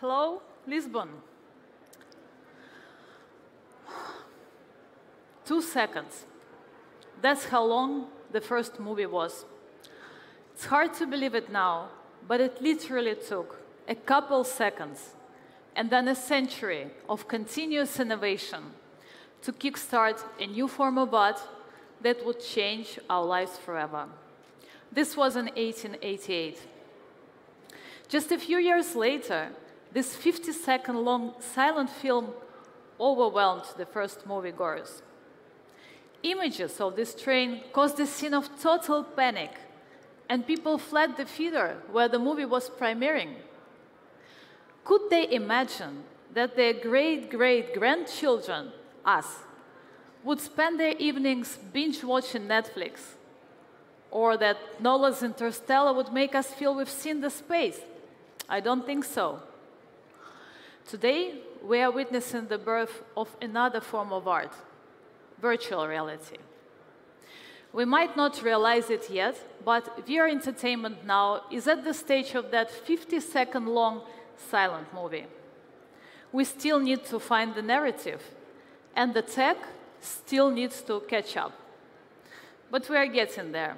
Hello, Lisbon. 2 seconds. That's how long the first movie was. It's hard to believe it now, but it literally took a couple seconds and then a century of continuous innovation to kickstart a new form of art that would change our lives forever. This was in 1888. Just a few years later, this 50-second long silent film overwhelmed the first moviegoers. Images of this train caused a scene of total panic, and people fled the theater where the movie was premiering. Could they imagine that their great-great-grandchildren, us, would spend their evenings binge-watching Netflix? Or that Nolan's Interstellar would make us feel we've seen the space? I don't think so. Today, we are witnessing the birth of another form of art, virtual reality. We might not realize it yet, but VR entertainment now is at the stage of that 50-second long silent movie. We still need to find the narrative, and the tech still needs to catch up. But we are getting there.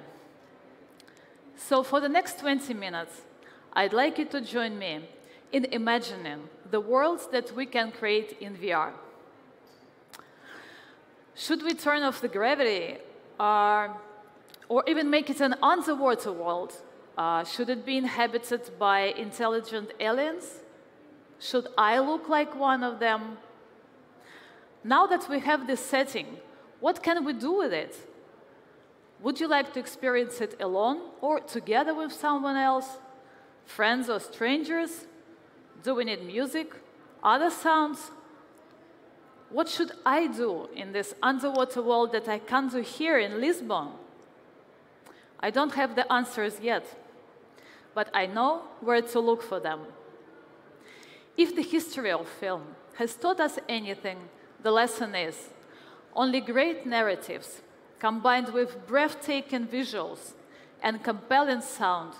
So for the next 20 minutes, I'd like you to join me in imagining the worlds that we can create in VR. Should we turn off the gravity, or even make it an underwater world? Should it be inhabited by intelligent aliens? Should I look like one of them? Now that we have this setting, what can we do with it? Would you like to experience it alone or together with someone else? Friends or strangers? Do we need music? Other sounds? What should I do in this underwater world that I can't do here in Lisbon? I don't have the answers yet, but I know where to look for them. If the history of film has taught us anything, the lesson is only great narratives combined with breathtaking visuals and compelling sound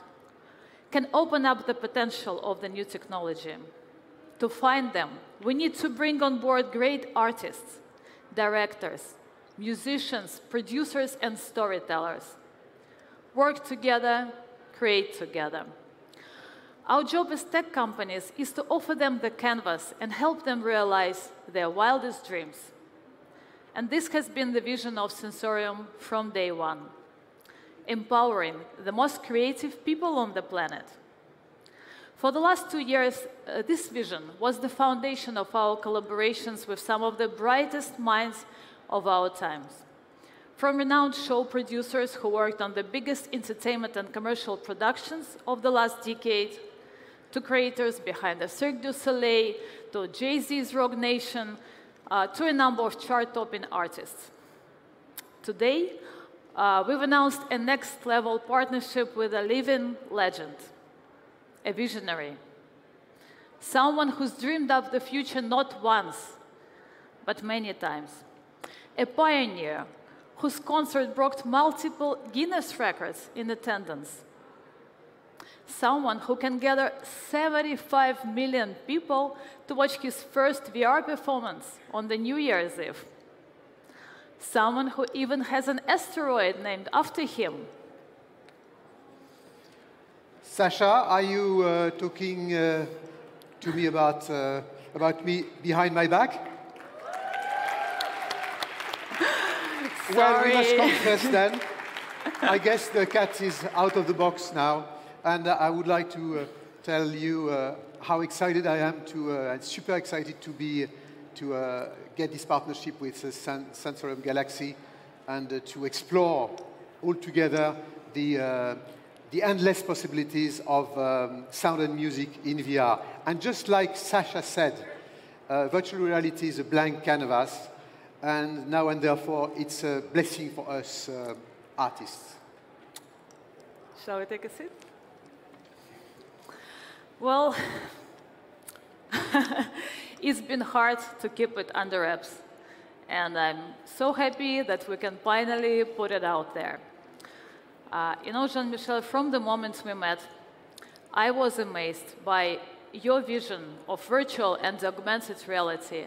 can open up the potential of the new technology. To find them, we need to bring on board great artists, directors, musicians, producers, and storytellers. Work together, create together. Our job as tech companies is to offer them the canvas and help them realize their wildest dreams. And this has been the vision of Sensorium from day one, empowering the most creative people on the planet. For the last 2 years, this vision was the foundation of our collaborations with some of the brightest minds of our times. From renowned show producers who worked on the biggest entertainment and commercial productions of the last decade, to creators behind the Cirque du Soleil, to Jay-Z's Rogue Nation, to a number of chart-topping artists. Today, we've announced a next-level partnership with a living legend, a visionary, someone who's dreamed up the future not once, but many times, a pioneer whose concert broke multiple Guinness records in attendance, someone who can gather 75 million people to watch his first VR performance on the New Year's Eve, someone who even has an asteroid named after him. Sasha, are you talking to me about me behind my back? Well, we must confess then. I guess the cat is out of the box now, and I would like to tell you how excited I am and super excited to get this partnership with Sensorium Galaxy and to explore all together the endless possibilities of sound and music in VR. And just like Sasha said, virtual reality is a blank canvas, and now and therefore it's a blessing for us artists. Shall we take a seat? Well, it's been hard to keep it under wraps, and I'm so happy that we can finally put it out there. You know, Jean-Michel, from the moment we met, I was amazed by your vision of virtual and augmented reality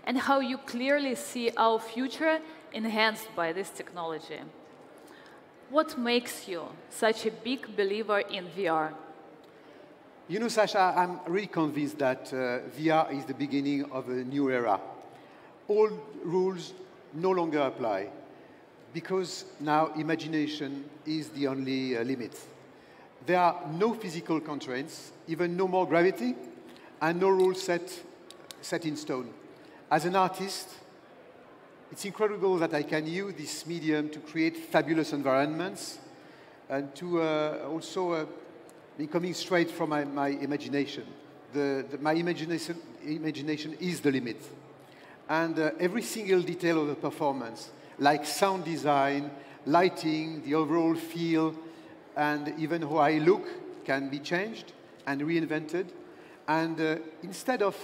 and how you clearly see our future enhanced by this technology. What makes you such a big believer in VR? You know, Sasha, I'm really convinced that VR is the beginning of a new era. Old rules no longer apply because now imagination is the only limit. There are no physical constraints, even no more gravity, and no rules set in stone. As an artist, it's incredible that I can use this medium to create fabulous environments and to also be coming straight from my imagination. My imagination is the limit. And every single detail of the performance, like sound design, lighting, the overall feel, and even how I look can be changed and reinvented. And instead of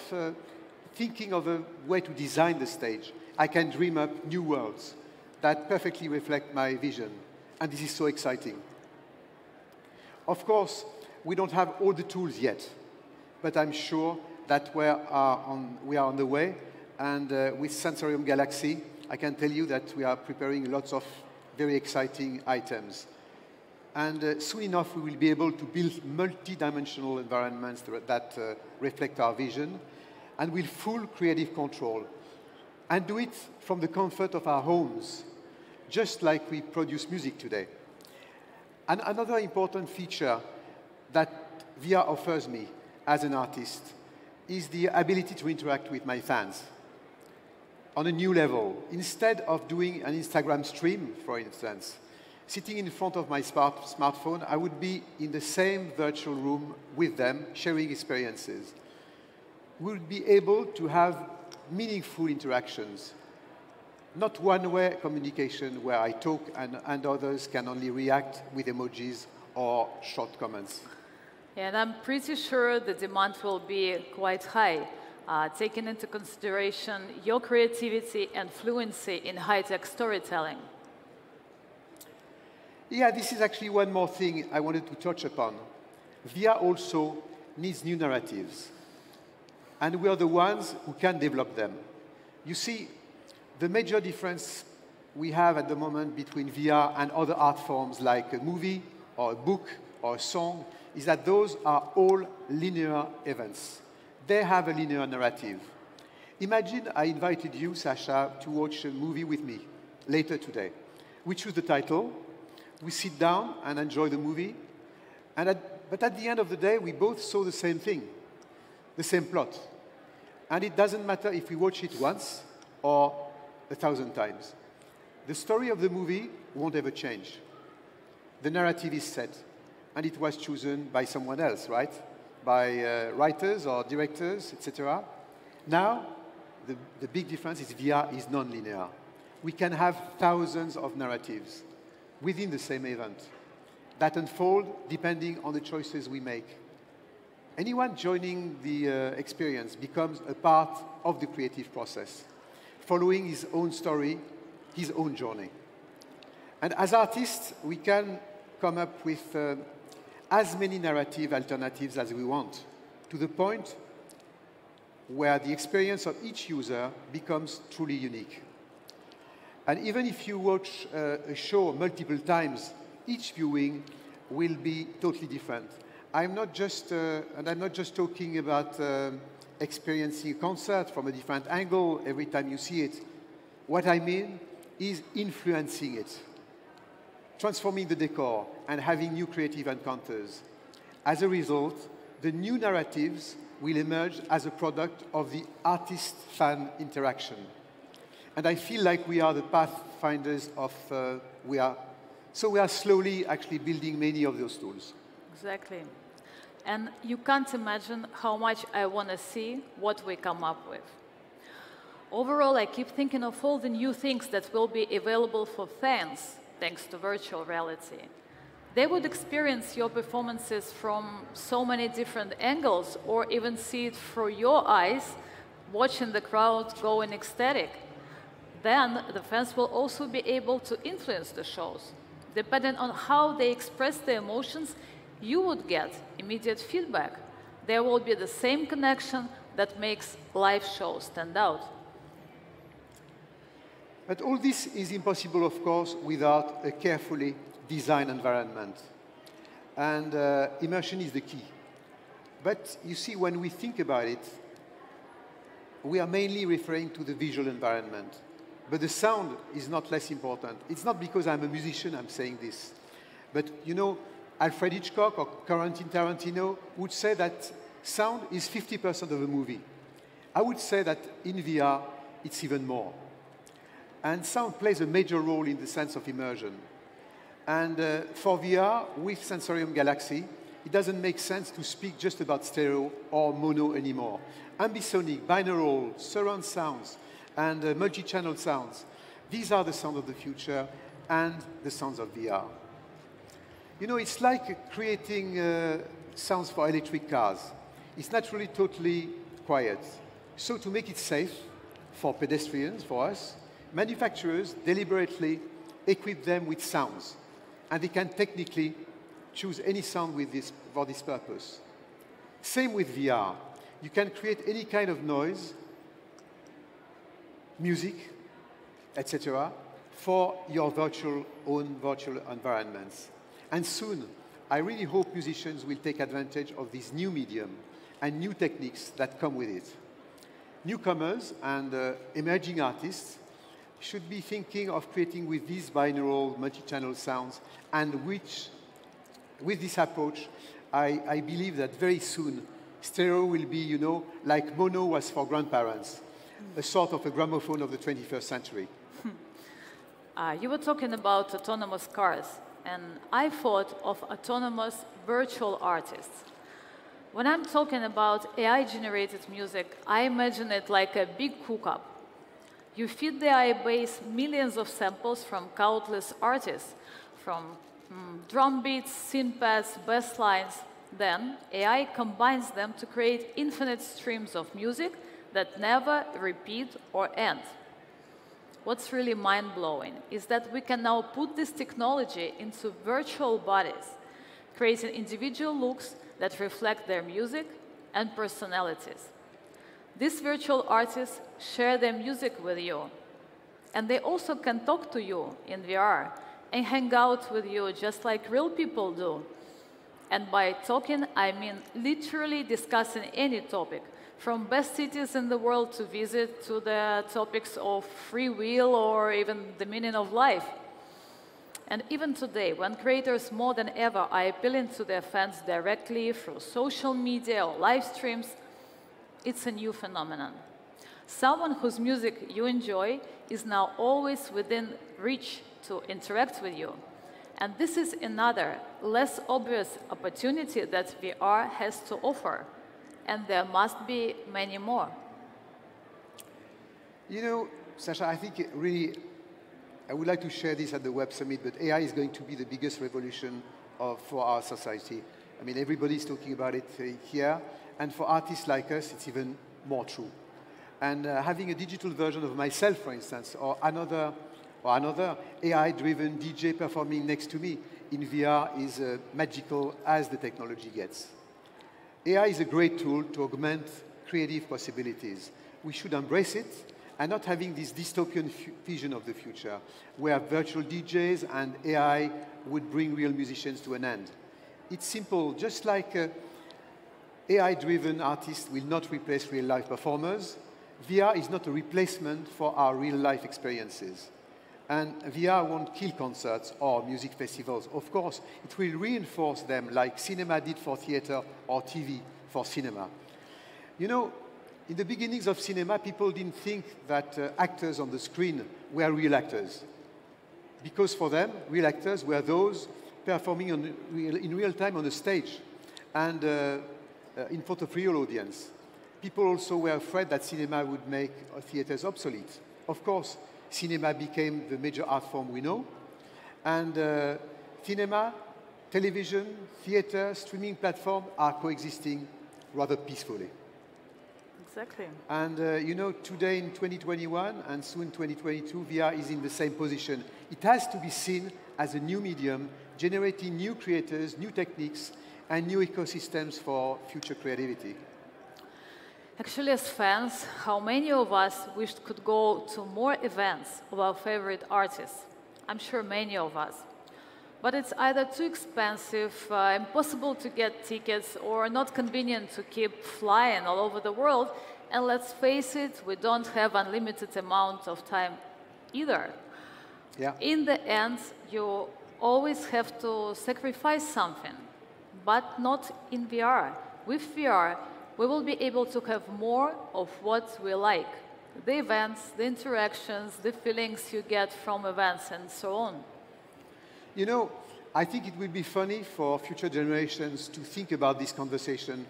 thinking of a way to design the stage, I can dream up new worlds that perfectly reflect my vision. And this is so exciting. Of course, we don't have all the tools yet, but I'm sure that we are on the way. And with Sensorium Galaxy, I can tell you that we are preparing lots of very exciting items. And soon enough, we will be able to build multi-dimensional environments that reflect our vision, and with full creative control. And do it from the comfort of our homes, just like we produce music today. And another important feature that VR offers me as an artist is the ability to interact with my fans on a new level. Instead of doing an Instagram stream, for instance, sitting in front of my smartphone, I would be in the same virtual room with them, sharing experiences. We would be able to have meaningful interactions, not one-way communication where I talk and others can only react with emojis or short comments. Yeah, and I'm pretty sure the demand will be quite high, taking into consideration your creativity and fluency in high-tech storytelling. Yeah, this is actually one more thing I wanted to touch upon. VR also needs new narratives, and we are the ones who can develop them. You see, the major difference we have at the moment between VR and other art forms like a movie or a book or a song is that those are all linear events. They have a linear narrative. Imagine I invited you, Sasha, to watch a movie with me later today. We choose the title, we sit down and enjoy the movie, but at the end of the day, we both saw the same thing, the same plot. And it doesn't matter if we watch it once or 1,000 times. The story of the movie won't ever change. The narrative is set, and it was chosen by someone else, right? By writers or directors, etc. Now, the big difference is VR is non-linear. We can have thousands of narratives within the same event that unfold depending on the choices we make. Anyone joining the experience becomes a part of the creative process, following his own story, his own journey. And as artists, we can come up with as many narrative alternatives as we want, to the point where the experience of each user becomes truly unique. And even if you watch a show multiple times, each viewing will be totally different. I'm not just talking about experiencing a concert from a different angle every time you see it. What I mean is influencing it, transforming the decor, and having new creative encounters. As a result, the new narratives will emerge as a product of the artist-fan interaction. And I feel like we are the pathfinders of so we are slowly actually building many of those tools. Exactly. And you can't imagine how much I want to see what we come up with. Overall, I keep thinking of all the new things that will be available for fans, thanks to virtual reality. They would experience your performances from so many different angles, or even see it through your eyes, watching the crowd going ecstatic. Then the fans will also be able to influence the shows. Depending on how they express their emotions, you would get immediate feedback. there will be the same connection that makes live shows stand out. But all this is impossible, of course, without a carefully designed environment. And immersion is the key. But you see, when we think about it, we are mainly referring to the visual environment. But the sound is not less important. It's not because I'm a musician I'm saying this. But you know, Alfred Hitchcock or Quentin Tarantino would say that sound is 50% of a movie. I would say that in VR, it's even more. And sound plays a major role in the sense of immersion. And for VR, with Sensorium Galaxy, it doesn't make sense to speak just about stereo or mono anymore. Ambisonic, binaural, surround sounds, and multi-channel sounds. These are the sounds of the future and the sounds of VR. You know, it's like creating sounds for electric cars. It's naturally totally quiet. So to make it safe for pedestrians, for us, manufacturers deliberately equip them with sounds. And they can technically choose any sound for this purpose. Same with VR. You can create any kind of noise, music, etc., for your own virtual environments. And soon, I really hope musicians will take advantage of this new medium and new techniques that come with it. Newcomers and emerging artists should be thinking of creating with these binaural multi-channel sounds, and with this approach, I believe that very soon, stereo will be, you know, like mono was for grandparents, a sort of a gramophone of the 21st century. You were talking about autonomous cars, and I thought of autonomous virtual artists. When I'm talking about AI-generated music, I imagine it like a big cook-up. You feed the AI base millions of samples from countless artists, from drum beats, synth pads, bass lines. Then AI combines them to create infinite streams of music that never repeat or end. What's really mind-blowing is that we can now put this technology into virtual bodies, creating individual looks that reflect their music and personalities. These virtual artists share their music with you, and they also can talk to you in VR and hang out with you just like real people do. And by talking, I mean literally discussing any topic, from best cities in the world to visit to the topics of free will or even the meaning of life. And even today, when creators more than ever are appealing to their fans directly through social media or live streams, it's a new phenomenon. Someone whose music you enjoy is now always within reach to interact with you. And this is another, less obvious opportunity that VR has to offer. And there must be many more. You know, Sasha, I think I would like to share this at the Web Summit, but AI is going to be the biggest revolution for our society. I mean, everybody's talking about it here. And for artists like us, it's even more true. And having a digital version of myself, for instance, or another AI-driven DJ performing next to me in VR is magical as the technology gets. AI is a great tool to augment creative possibilities. We should embrace it and not having this dystopian vision of the future where virtual DJs and AI would bring real musicians to an end. It's simple, just like AI-driven artists will not replace real-life performers. VR is not a replacement for our real-life experiences. And VR won't kill concerts or music festivals. Of course, it will reinforce them like cinema did for theater or TV for cinema. You know, in the beginnings of cinema, people didn't think that actors on the screen were real actors. Because for them, real actors were those performing in real time on a stage. And in front of real audience. People also were afraid that cinema would make theaters obsolete. Of course, cinema became the major art form we know. And cinema, television, theater, streaming platform are coexisting rather peacefully. Exactly. And you know, today in 2021 and soon 2022, VR is in the same position. It has to be seen as a new medium, generating new creators, new techniques, and new ecosystems for future creativity. Actually, as fans, how many of us wished could go to more events of our favorite artists? I'm sure many of us. But it's either too expensive, impossible to get tickets, or not convenient to keep flying all over the world. And let's face it, we don't have unlimited amount of time either. Yeah. In the end, you always have to sacrifice something, but not in VR. With VR, we will be able to have more of what we like. The events, the interactions, the feelings you get from events, and so on. You know, I think it will be funny for future generations to think about this conversation.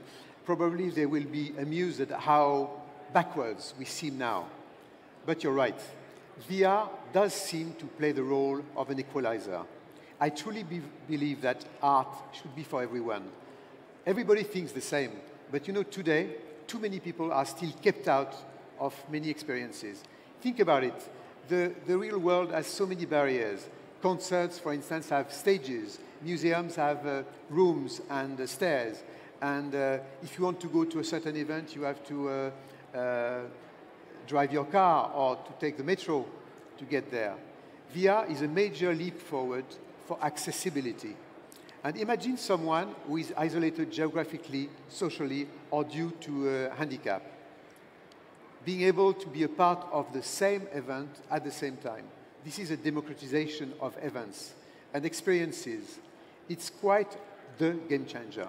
Probably they will be amused at how backwards we seem now. But you're right. VR does seem to play the role of an equalizer. I truly believe that art should be for everyone. Everybody thinks the same. But you know, today, too many people are still kept out of many experiences. Think about it. The real world has so many barriers. Concerts, for instance, have stages. Museums have rooms and stairs. And if you want to go to a certain event, you have to drive your car or to take the metro to get there. VR is a major leap forward for accessibility. And imagine someone who is isolated geographically, socially, or due to a handicap, being able to be a part of the same event at the same time. This is a democratization of events and experiences. It's quite the game changer.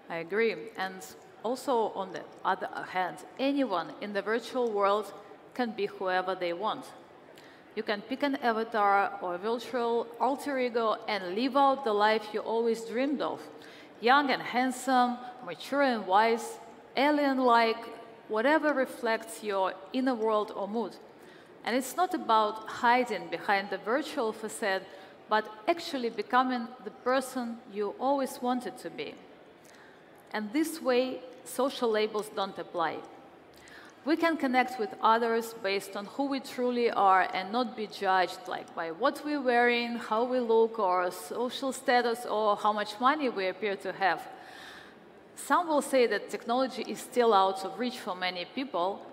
I agree. And also, on the other hand, anyone in the virtual world can be whoever they want. You can pick an avatar or a virtual alter ego and live out the life you always dreamed of. Young and handsome, mature and wise, alien-like, whatever reflects your inner world or mood. And it's not about hiding behind the virtual facade, but actually becoming the person you always wanted to be. And this way, social labels don't apply. We can connect with others based on who we truly are and not be judged like by what we're wearing, how we look, or social status, or how much money we appear to have. Some will say that technology is still out of reach for many people,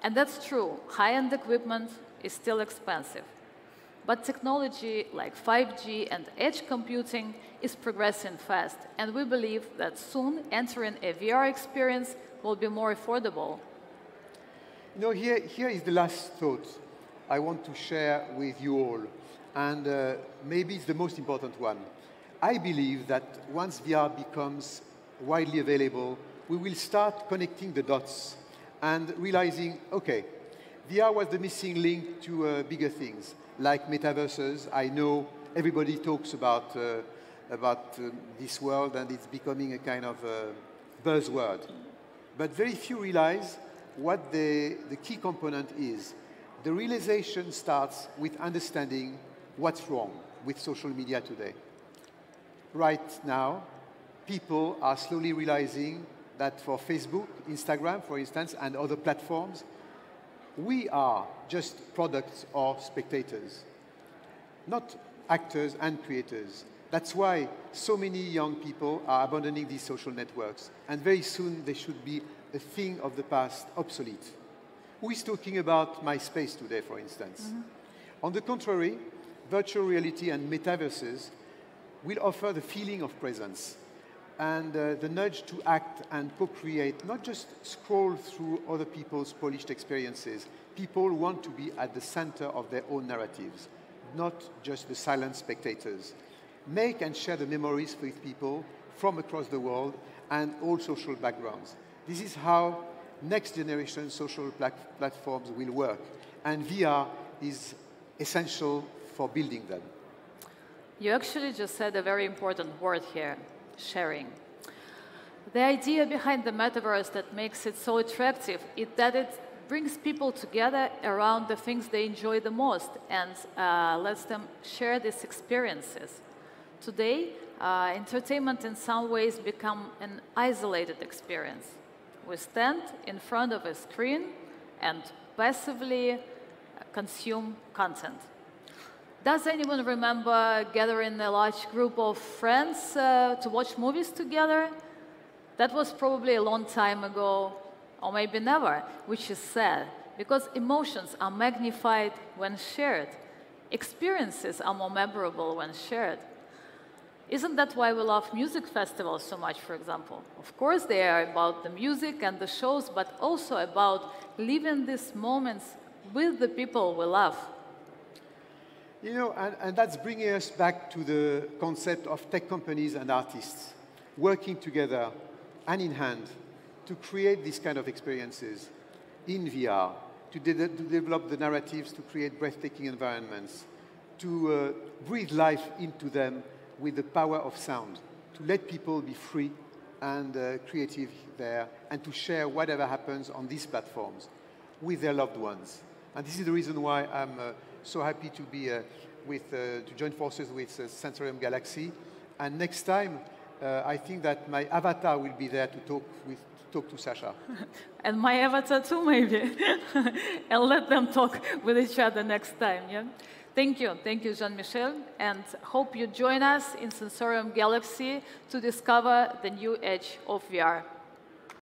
and that's true. High-end equipment is still expensive. But technology like 5G and edge computing is progressing fast, and we believe that soon entering a VR experience will be more affordable. You know, here is the last thought I want to share with you all, and maybe it's the most important one. I believe that once VR becomes widely available, we will start connecting the dots and realizing, okay, VR was the missing link to bigger things, like metaverses. I know everybody talks about this world, and it's becoming a kind of buzzword. But very few realize what the key component is. The realization starts with understanding what's wrong with social media today. Right now, people are slowly realizing that for Facebook, Instagram, for instance, and other platforms, we are just products or spectators, not actors and creators. That's why so many young people are abandoning these social networks, and very soon they should be a thing of the past, obsolete. Who is talking about MySpace today, for instance? Mm-hmm. On the contrary, virtual reality and metaverses will offer the feeling of presence and the nudge to act and co-create, not just scroll through other people's polished experiences. People want to be at the center of their own narratives, not just the silent spectators. Make and share the memories with people from across the world and all social backgrounds. This is how next generation social platforms will work, and VR is essential for building them. You actually just said a very important word here, sharing. The idea behind the metaverse that makes it so attractive is that it brings people together around the things they enjoy the most and lets them share these experiences. Today, entertainment in some ways become an isolated experience. We stand in front of a screen and passively consume content. Does anyone remember gathering a large group of friends to watch movies together? That was probably a long time ago, or maybe never, which is sad, because emotions are magnified when shared. Experiences are more memorable when shared. Isn't that why we love music festivals so much, for example? Of course, they are about the music and the shows, but also about living these moments with the people we love. You know, and that's bringing us back to the concept of tech companies and artists working together, hand in hand, to create these kind of experiences in VR, to develop the narratives, to create breathtaking environments, to breathe life into them with the power of sound, to let people be free and creative there, and to share whatever happens on these platforms with their loved ones. And this is the reason why I'm so happy to be to join forces with Sensorium Galaxy. And next time, I think that my avatar will be there to talk to Sasha. And my avatar too, maybe. And let them talk with each other next time, yeah? Thank you, Jean-Michel, and hope you join us in Sensorium Galaxy to discover the new edge of VR.